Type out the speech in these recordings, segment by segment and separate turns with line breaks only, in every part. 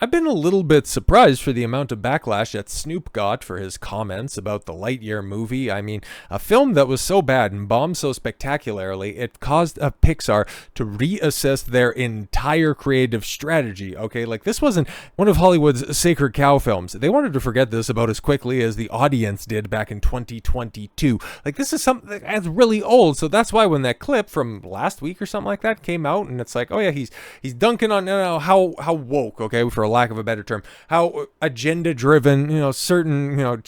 I've been a little bit surprised for the amount of backlash that Snoop got for his comments about the Lightyear movie. I mean, a film that was so bad and bombed so spectacularly, it caused Pixar to reassess their entire creative strategy, okay? Like, this wasn't one of Hollywood's sacred cow films. They wanted to forget this about as quickly as the audience did back in 2022. Like, this is something that's really old, so that's why when that clip from last week or something like that came out, and it's like, oh yeah, he's dunking on how woke, okay, for lack of a better term, how agenda driven, certain,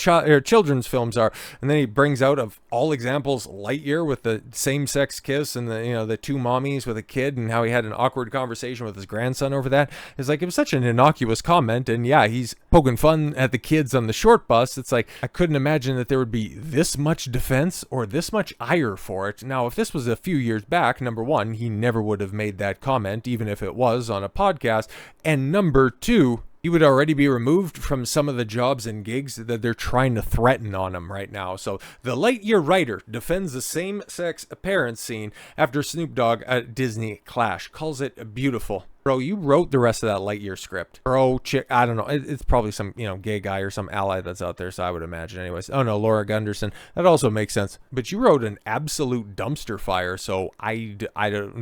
children's films are. And then he brings out of all examples Lightyear with the same sex kiss and the two mommies with a kid, and how he had an awkward conversation with his grandson over that. It's like, it was such an innocuous comment. And yeah, he's poking fun at the kids on the short bus. It's like, I couldn't imagine that there would be this much defense or this much ire for it. Now, if this was a few years back, number one, he never would have made that comment, even if it was on a podcast. And number two, he would already be removed from some of the jobs and gigs that they're trying to threaten on him right now. So the Lightyear writer defends the same-sex parent scene after Snoop Dogg at Disney clash, calls it beautiful. Bro, you wrote the rest of that Lightyear script. Bro, chick, I don't know. It's probably some, gay guy or some ally that's out there, so I would imagine anyways. Oh no, Laura Gunderson. That also makes sense. But you wrote an absolute dumpster fire, so I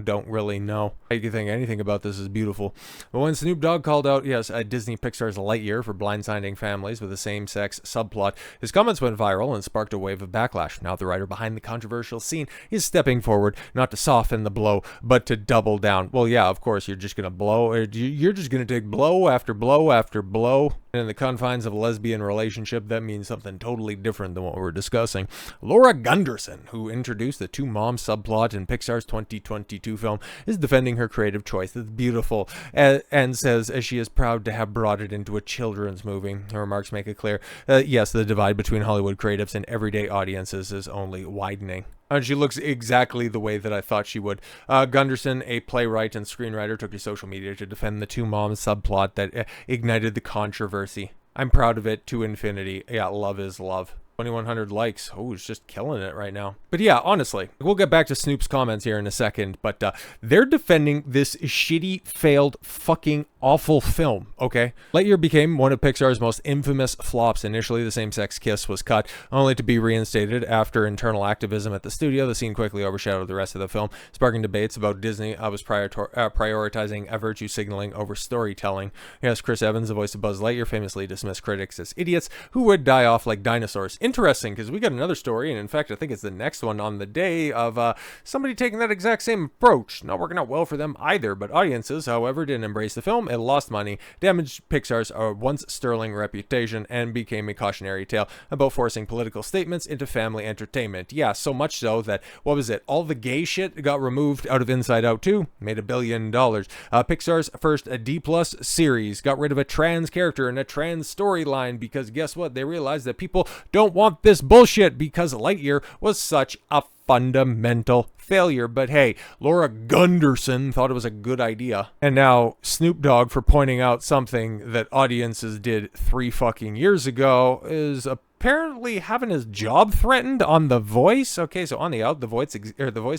don't really know how you can think anything about this is beautiful. But when Snoop Dogg called out, Disney Pixar's Lightyear for blindsiding families with a same-sex subplot, his comments went viral and sparked a wave of backlash. Now the writer behind the controversial scene is stepping forward, not to soften the blow, but to double down. Well, yeah, of course, you're just going to you're just going to take blow after blow after blow. And in the confines of a lesbian relationship, that means something totally different than what we're discussing. Laura Gunderson, who introduced the two moms subplot in Pixar's 2022 film, is defending her creative choice. It's beautiful, and says she is proud to have brought it into a children's movie. Her remarks make it clear, yes, the divide between Hollywood creatives and everyday audiences is only widening. And she looks exactly the way that I thought she would. Gunderson, a playwright and screenwriter, took to social media to defend the two moms subplot that ignited the controversy. I'm proud of it to infinity. Yeah, love is love. 2,100 likes. Oh, it's just killing it right now. But yeah, honestly, we'll get back to Snoop's comments here in a second, but they're defending this shitty, failed, fucking awful film, okay? Lightyear became one of Pixar's most infamous flops. Initially, the same-sex kiss was cut, only to be reinstated after internal activism at the studio. The scene quickly overshadowed the rest of the film, sparking debates about Disney was prioritizing virtue signaling over storytelling. Yes, Chris Evans, the voice of Buzz Lightyear, famously dismissed critics as idiots who would die off like dinosaurs. Interesting, because we got another story, and in fact, I think it's the next one on the day of somebody taking that exact same approach. Not working out well for them either, but audiences, however, didn't embrace the film. It lost money, damaged Pixar's once sterling reputation, and became a cautionary tale about forcing political statements into family entertainment. Yeah, so much so that, what was it, all the gay shit got removed out of Inside Out 2, made $1 billion. Pixar's first D+ series got rid of a trans character and a trans storyline because guess what? They realized that people don't want this bullshit because Lightyear was such a fundamental failure. But hey, Laura Gunderson thought it was a good idea. And now Snoop Dogg, for pointing out something that audiences did 3 fucking years ago, is apparently having his job threatened on The Voice. Okay, so on the out, the voice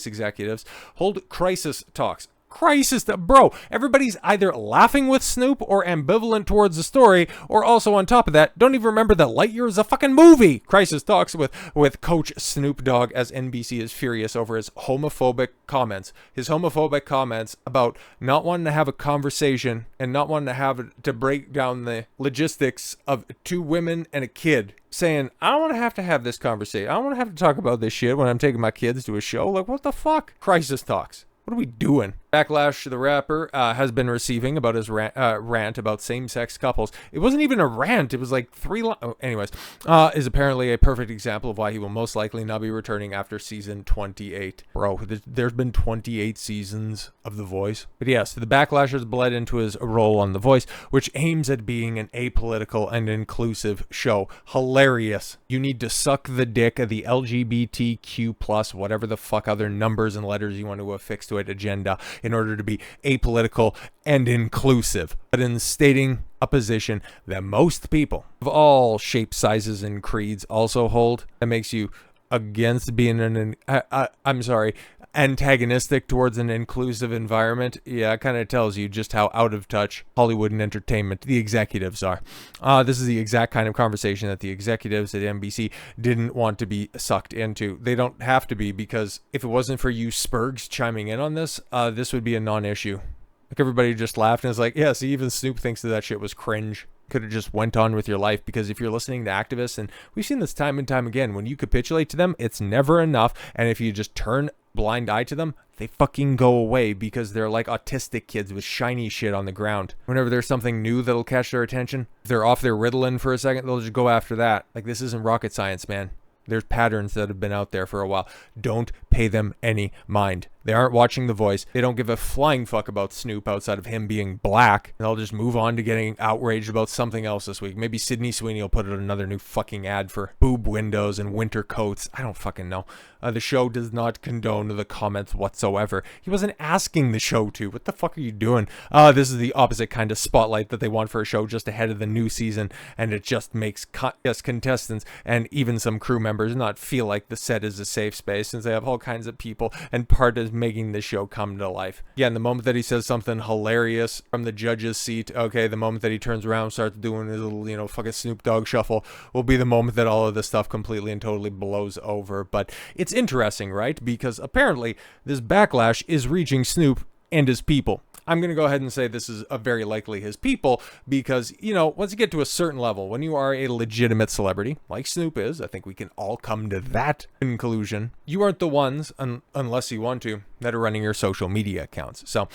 executives hold crisis talks. Bro, everybody's either laughing with Snoop or ambivalent towards the story, or also on top of that, don't even remember that Lightyear is a fucking movie. Crisis talks with Coach Snoop Dogg as NBC is furious over his homophobic comments. His homophobic comments about not wanting to have a conversation and not wanting to break down the logistics of 2 women and a kid. Saying, I don't want to have this conversation. I don't want to have to talk about this shit when I'm taking my kids to a show. Like, what the fuck? Crisis talks. What are we doing? Backlash the rapper has been receiving about his rant about same-sex couples. It wasn't even a rant. It was like 3 lines. Oh, anyways, is apparently a perfect example of why he will most likely not be returning after season 28. Bro, there's been 28 seasons of The Voice. But yes, the backlash has bled into his role on The Voice, which aims at being an apolitical and inclusive show. Hilarious. You need to suck the dick of the LGBTQ+, whatever the fuck other numbers and letters you want to affix to it, agenda, in order to be apolitical and inclusive. But in stating a position that most people of all shapes, sizes, and creeds also hold, that makes you against being I'm sorry, antagonistic towards an inclusive environment, yeah, it kind of tells you just how out of touch Hollywood and entertainment, the executives are. This is the exact kind of conversation that the executives at NBC didn't want to be sucked into. They don't have to be, because if it wasn't for you Spurgs chiming in on this, this would be a non-issue. Like, everybody just laughed and was like, yeah, see, even Snoop thinks that shit was cringe. Could have just went on with your life, because if you're listening to activists, and we've seen this time and time again, when you capitulate to them, it's never enough, and if you just turn blind eye to them, they fucking go away, because they're like autistic kids with shiny shit on the ground. Whenever there's something new that'll catch their attention, if they're off their Ritalin for a second, they'll just go after that. Like, this isn't rocket science, man. There's patterns that have been out there for a while. Don't pay them any mind. They aren't watching The Voice. They don't give a flying fuck about Snoop outside of him being black. And they'll just move on to getting outraged about something else this week. Maybe Sydney Sweeney will put out another new fucking ad for boob windows and winter coats. I don't fucking know. The show does not condone the comments whatsoever. He wasn't asking the show to. What the fuck are you doing? This is the opposite kind of spotlight that they want for a show just ahead of the new season. And it just makes contestants and even some crew members not feel like the set is a safe space, since they have all kinds of people, and part is making the show come to life. Yeah, and the moment that he says something hilarious from the judge's seat, okay, the moment that he turns around and starts doing his little, fucking Snoop Dogg shuffle will be the moment that all of this stuff completely and totally blows over. But it's interesting, right? Because apparently this backlash is reaching Snoop and his people. I'm going to go ahead and say this is very likely his people, because, once you get to a certain level, when you are a legitimate celebrity, like Snoop is, I think we can all come to that conclusion, you aren't the ones, unless you want to, that are running your social media accounts. So,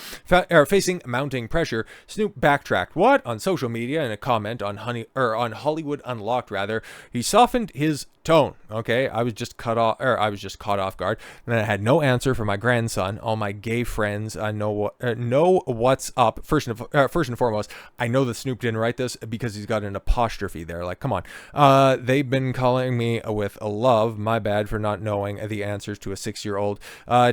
facing mounting pressure, Snoop backtracked on social media in a comment on Hollywood Unlocked, rather. He softened his tone. Okay, I was just caught off guard, and I had no answer for my grandson. All my gay friends know what's up. First and foremost, I know that Snoop didn't write this, because he's got an apostrophe there. Like, come on. They've been calling me with a love. My bad for not knowing the answers to a 6-year-old.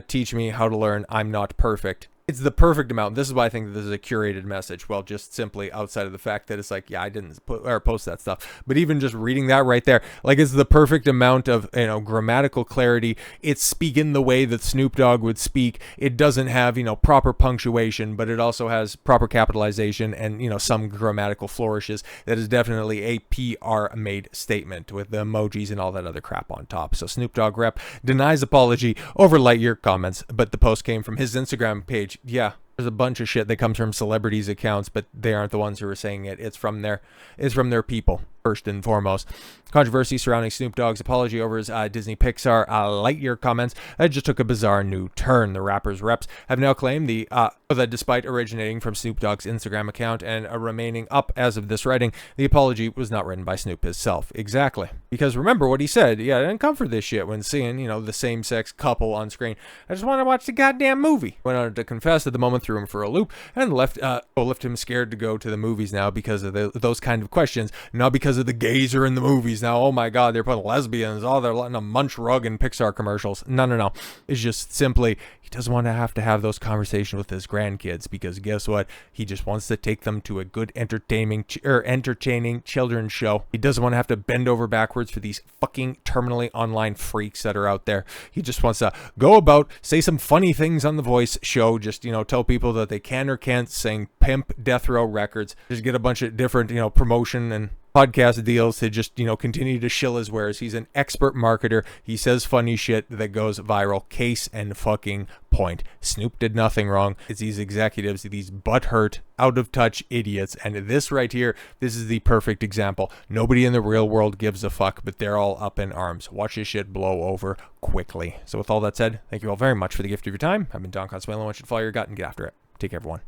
Teach me how to learn. I'm not perfect. It's the perfect amount. This is why I think that this is a curated message. Well, just simply outside of the fact that it's like, yeah, I didn't post that stuff. But even just reading that right there, like, it's the perfect amount of, grammatical clarity. It's speaking the way that Snoop Dogg would speak. It doesn't have, proper punctuation, but it also has proper capitalization and, some grammatical flourishes. That is definitely a PR-made statement with the emojis and all that other crap on top. So Snoop Dogg rep denies apology over Lightyear comments, but the post came from his Instagram page. Yeah, there's a bunch of shit that comes from celebrities' accounts, but they aren't the ones who are saying it. It's from their people, first and foremost. Controversy surrounding Snoop Dogg's apology over his Disney Pixar Lightyear comments just took a bizarre new turn. The rapper's reps have now claimed that despite originating from Snoop Dogg's Instagram account and remaining up as of this writing, the apology was not written by Snoop himself. Exactly. Because remember what he said. Yeah, I didn't come for this shit when seeing, the same-sex couple on screen. I just want to watch the goddamn movie. Went on to confess that the moment threw him for a loop and left him scared to go to the movies now because of those kind of questions, not because of the gays are in the movies now. Oh my god, they're putting lesbians, they're letting them munch rug in Pixar commercials. No. It's just simply, he doesn't want to have those conversations with his grandkids, because guess what? He just wants to take them to a good entertaining children's show. He doesn't want to have to bend over backwards for these fucking terminally online freaks that are out there. He just wants to go about, say some funny things on The Voice show, just, tell people that they can or can't sing, pimp Death Row Records, just get a bunch of different, promotion and podcast deals to just, continue to shill his wares. He's an expert marketer. He says funny shit that goes viral. Case and fucking point. Snoop did nothing wrong. It's these executives, these butthurt, out of touch idiots. And this right here, this is the perfect example. Nobody in the real world gives a fuck, but they're all up in arms. Watch this shit blow over quickly. So with all that said, thank you all very much for the gift of your time. I've been Don Consuelo. I want you to follow your gut and get after it. Take care, everyone.